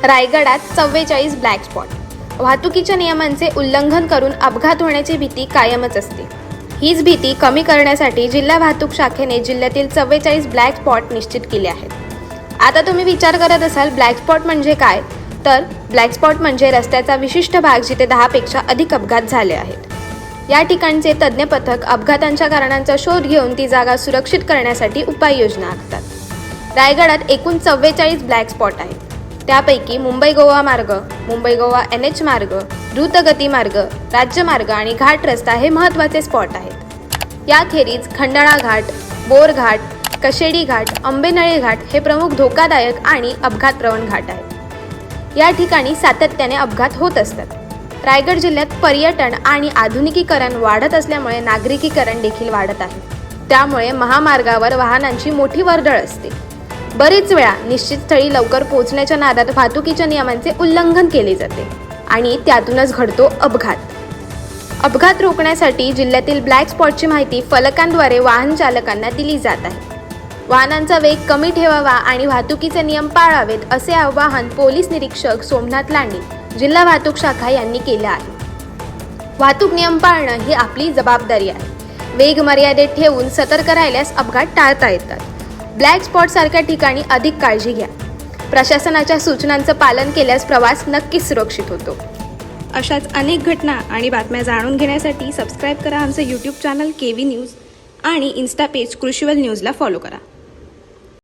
रायगडात 44 black spot. वाहतुकीच्या नियमांचे उल्लंघन करून अपघात होण्याची भीती कायमच असते. हीच भीती कमी करण्यासाठी जिल्हा वाहतूक शाखेने जिल्ह्यातील 44 ब्लॅक स्पॉट निश्चित केले आहेत. आता तुम्ही विचार करत असाल ब्लॅक स्पॉट म्हणजे काय? तर ब्लॅक स्पॉट म्हणजे रस्त्याचा विशिष्ट भाग जिथे 10 पेक्षा अधिक अपघात झाले आहेत. या ठिकाणचे तज्ज्ञ पथक अपघातांच्या कारणांचा शोध घेऊन ती जागा सुरक्षित करण्यासाठी उपाययोजना आखतात. रायगडात एकूण 44 ब्लॅक स्पॉट आहेत. त्यापैकी मुंबई गोवा मार्ग, मुंबई गोवा NH मार्ग, द्रुतगती मार्ग, राज्यमार्ग आणि घाट रस्ता हे महत्त्वाचे स्पॉट आहेत. याखेरीज खंडाळा घाट, बोर घाट, कशेडी घाट, आंबेनळी घाट हे प्रमुख धोकादायक आणि अपघातप्रवण घाट आहेत. या ठिकाणी सातत्याने अपघात होत असतात. रायगड जिल्ह्यात पर्यटन आणि आधुनिकीकरण वाढत असल्यामुळे नागरिकीकरण देखील वाढत आहे. त्यामुळे महामार्गावर वाहनांची मोठी वर्दळ असते. बरेच वेळा निश्चित स्थळी लवकर पोहोचण्याच्या नादात वाहतुकीच्या नियमांचे उल्लंघन केले जाते आणि त्यातूनच घडतो अपघात. अपघात रोखण्यासाठी जिल्ह्यातील ब्लॅक स्पॉटची माहिती फलकांद्वारे वाहन चालकांना दिली जात आहे. वाहनांचा वेग कमी ठेवावा आणि वाहतुकीचे नियम पाळावेत असे आवाहन पोलीस निरीक्षक सोमनाथ लांडे, जिल्हा वाहतूक शाखा यांनी केले आहे. वाहतूक नियम पाळणं ही आपली जबाबदारी आहे. वेग मर्यादेत ठेवून सतर्क राहिल्यास अपघात टाळता येतात. ब्लॅक स्पॉट सारख्या ठिकाणी अधिक काळजी घ्या. प्रशासनाच्या सूचनांचं पालन केल्यास प्रवास नक्कीच सुरक्षित होतो. अशाच अनेक घटना आणि बातम्या जाणून घेण्यासाठी सबस्क्राईब करा आमचं यूट्यूब चॅनल KV न्यूज आणि इन्स्टा पेज कृषीवल न्यूजला फॉलो करा.